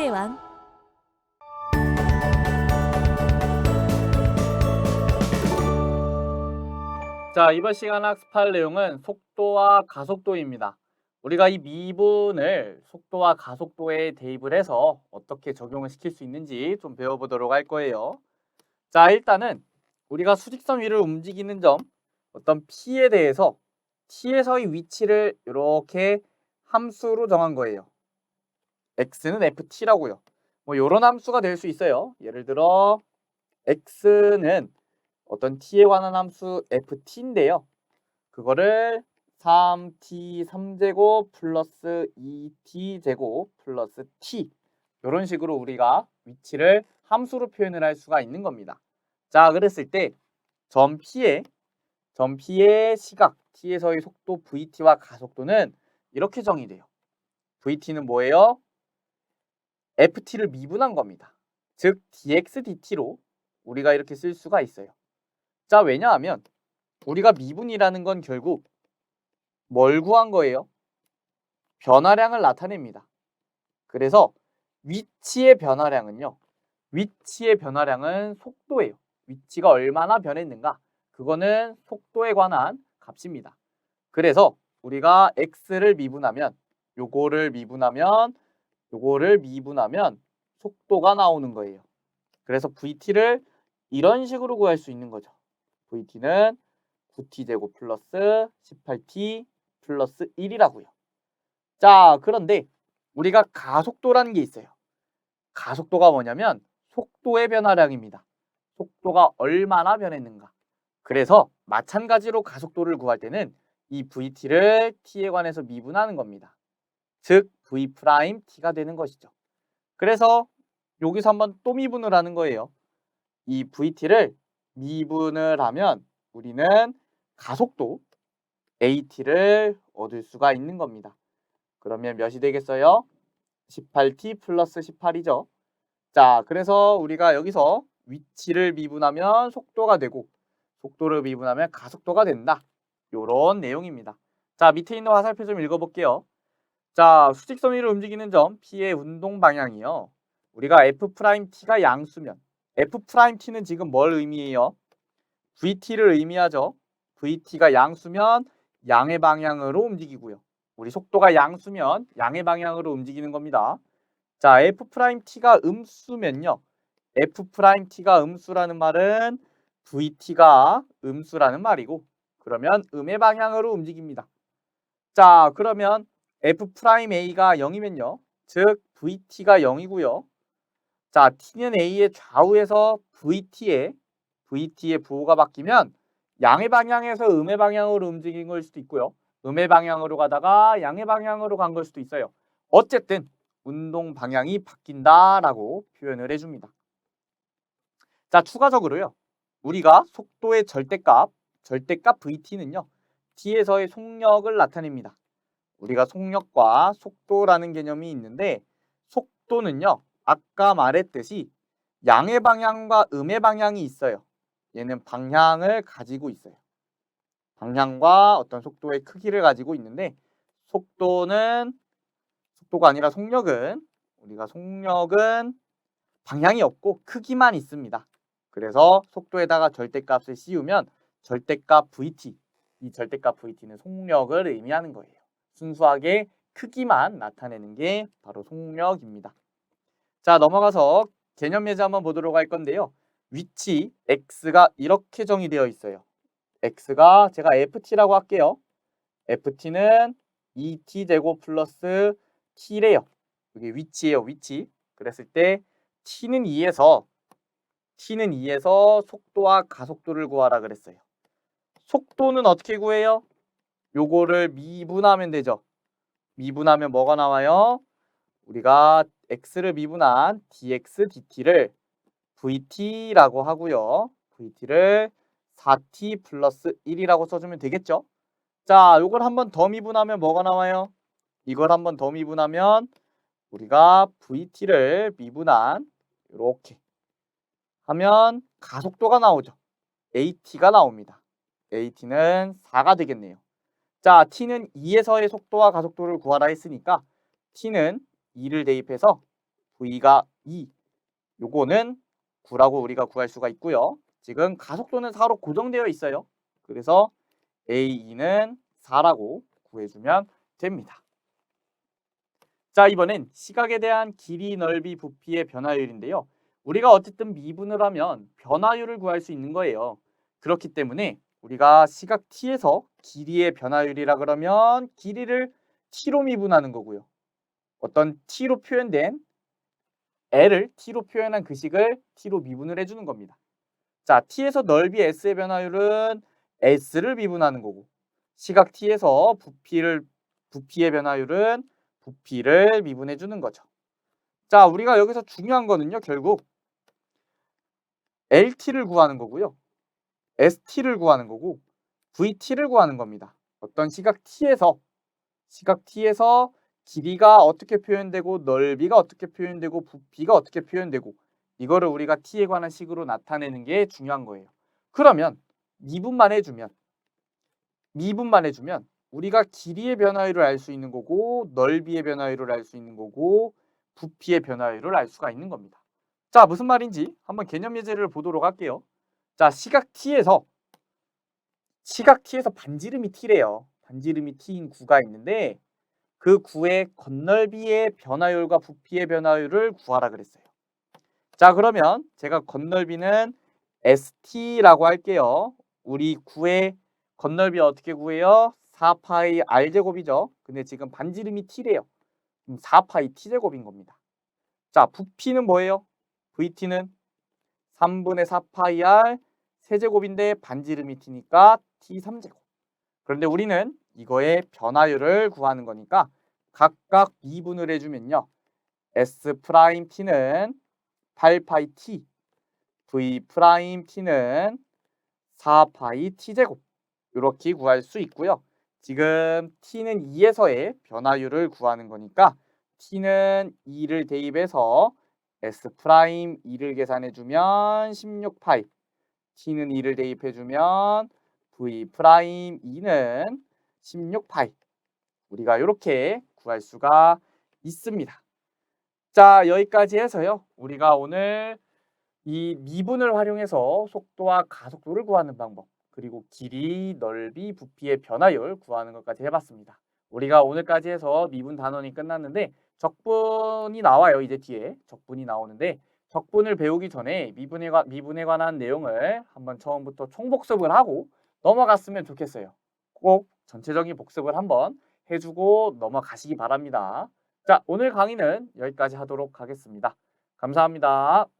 속도의 왕. 자, 이번 시간 학습할 내용은 속도와 가속도입니다. 우리가 이 미분을 속도와 가속도에 대입을 해서 어떻게 적용을 시킬 수 있는지 좀 배워보도록 할 거예요. 자, 일단은 우리가 수직선 위를 움직이는 점, 어떤 P에 대해서 T에서의 위치를 이렇게 함수로 정한 거예요. X는 FT라고요. 뭐 이런 함수가 될 수 있어요. 예를 들어 X는 어떤 T에 관한 함수 FT인데요. 그거를 3t 3제곱 플러스 2t 제곱 플러스 t 이런 식으로 우리가 위치를 함수로 표현을 할 수가 있는 겁니다. 자, 그랬을 때 점 P의 시각 t에서의 속도 vt와 가속도는 이렇게 정의돼요. vt는 뭐예요? ft를 미분한 겁니다. 즉 dx dt로 우리가 이렇게 쓸 수가 있어요. 자, 왜냐하면 우리가 미분이라는 건 결국 뭘 구한 거예요? 변화량을 나타냅니다. 그래서 위치의 변화량은요. 위치의 변화량은 속도예요. 위치가 얼마나 변했는가? 그거는 속도에 관한 값입니다. 그래서 우리가 x를 미분하면 요거를 미분하면 속도가 나오는 거예요. 그래서 vt를 이런 식으로 구할 수 있는 거죠. vt는 9t제곱 플러스 18t 플러스 1이라고요. 자, 그런데 우리가 가속도라는 게 있어요. 가속도가 뭐냐면 속도의 변화량입니다. 속도가 얼마나 변했는가. 그래서 마찬가지로 가속도를 구할 때는 이 vt를 t에 관해서 미분하는 겁니다. 즉 v't가 되는 것이죠. 그래서 여기서 한번 또 미분을 하는 거예요. 이 vt를 미분을 하면 우리는 가속도 at를 얻을 수가 있는 겁니다. 그러면 몇이 되겠어요? 18t 플러스 18이죠. 자, 그래서 우리가 여기서 위치를 미분하면 속도가 되고 속도를 미분하면 가속도가 된다. 요런 내용입니다. 자, 밑에 있는 화살표 좀 읽어볼게요. 자, 수직선 위를 움직이는 점 P의 운동 방향이요. 우리가 F'T가 양수면 F'T는 지금 뭘 의미해요? VT를 의미하죠. VT가 양수면 양의 방향으로 움직이고요. 우리 속도가 양수면 양의 방향으로 움직이는 겁니다. 자, F'T가 음수면요. F'T가 음수라는 말은 VT가 음수라는 말이고 그러면 음의 방향으로 움직입니다. 자, 그러면 F'A가 0이면요. 즉 VT가 0이고요. 자, T는 A의 좌우에서 VT의 부호가 바뀌면 양의 방향에서 음의 방향으로 움직인 걸 수도 있고요. 음의 방향으로 가다가 양의 방향으로 간 걸 수도 있어요. 어쨌든 운동 방향이 바뀐다라고 표현을 해줍니다. 자, 추가적으로요. 우리가 속도의 절대값 VT는요. T에서의 속력을 나타냅니다. 우리가 속력과 속도라는 개념이 있는데 속도는요. 아까 말했듯이 양의 방향과 음의 방향이 있어요. 얘는 방향을 가지고 있어요. 방향과 어떤 속도의 크기를 가지고 있는데 속도가 아니라 속력은 방향이 없고 크기만 있습니다. 그래서 속도에다가 절대값을 씌우면 절대값 VT, 이 절대값 VT는 속력을 의미하는 거예요. 순수하게 크기만 나타내는 게 바로 속력입니다. 자, 넘어가서 개념 예제 한번 보도록 할 건데요. 위치 x가 이렇게 정의되어 있어요. x가 제가 ft라고 할게요. ft는 2t제곱 플러스 t래요. 여기 위치예요, 위치. 그랬을 때 t는 2에서 속도와 가속도를 구하라 그랬어요. 속도는 어떻게 구해요? 요거를 미분하면 되죠. 미분하면 뭐가 나와요? 우리가 x를 미분한 dx dt를 vt라고 하고요. vt를 4t 플러스 1이라고 써주면 되겠죠? 자, 요걸 한번 더 미분하면 뭐가 나와요? 이걸 한번 더 미분하면 우리가 vt를 미분한 이렇게 하면 가속도가 나오죠. at가 나옵니다. at는 4가 되겠네요. 자, t는 2에서의 속도와 가속도를 구하라 했으니까 t는 2를 대입해서 V가 2. 요거는 9라고 우리가 구할 수가 있고요. 지금 가속도는 4로 고정되어 있어요. 그래서 A2는 4라고 구해주면 됩니다. 자, 이번엔 시각에 대한 길이, 넓이, 부피의 변화율인데요. 우리가 어쨌든 미분을 하면 변화율을 구할 수 있는 거예요. 그렇기 때문에 우리가 시각 t에서 길이의 변화율이라 그러면 길이를 t로 미분하는 거고요. 어떤 t로 표현된 l을 t로 표현한 그 식을 t로 미분을 해주는 겁니다. 자, t에서 넓이 s의 변화율은 s를 미분하는 거고, 시각 t에서 부피의 변화율은 부피를 미분해 주는 거죠. 자, 우리가 여기서 중요한 거는요, 결국 LT를 구하는 거고요. ST를 구하는 거고, VT를 구하는 겁니다. 어떤 시각 T에서 길이가 어떻게 표현되고, 넓이가 어떻게 표현되고, 부피가 어떻게 표현되고, 이거를 우리가 T에 관한 식으로 나타내는 게 중요한 거예요. 그러면 미분만 해주면 우리가 길이의 변화율을 알 수 있는 거고, 넓이의 변화율을 알 수 있는 거고, 부피의 변화율을 알 수가 있는 겁니다. 자, 무슨 말인지 한번 개념 예제를 보도록 할게요. 자, 시각 T에서 반지름이 T래요. 반지름이 T인 구가 있는데 그 구의 건널비의 변화율과 부피의 변화율을 구하라 그랬어요. 자, 그러면 제가 건널비는 ST라고 할게요. 우리 구의 건널비 어떻게 구해요? 4파이 R제곱이죠. 근데 지금 반지름이 T래요. 그럼 4파이 T제곱인 겁니다. 자, 부피는 뭐예요? VT는 3분의 4파이 R 세제곱인데 반지름이 T니까 T3제곱. 그런데 우리는 이거의 변화율을 구하는 거니까 각각 미분을 해주면요. S'T는 8파이 T, V'T는 4파이 T제곱 이렇게 구할 수 있고요. 지금 T는 2에서의 변화율을 구하는 거니까 T는 2를 대입해서 S'2를 계산해주면 16파이, T는 2를 대입해주면 V'E는 16파이. 우리가 이렇게 구할 수가 있습니다. 자, 여기까지 해서요. 우리가 오늘 이 미분을 활용해서 속도와 가속도를 구하는 방법, 그리고 길이, 넓이, 부피의 변화율 구하는 것까지 해봤습니다. 우리가 오늘까지 해서 미분 단원이 끝났는데 적분이 나와요. 이제 뒤에 적분이 나오는데 적분을 배우기 전에 미분에 관한 내용을 한번 처음부터 총복습을 하고 넘어갔으면 좋겠어요. 꼭 전체적인 복습을 한번 해주고 넘어가시기 바랍니다. 자, 오늘 강의는 여기까지 하도록 하겠습니다. 감사합니다.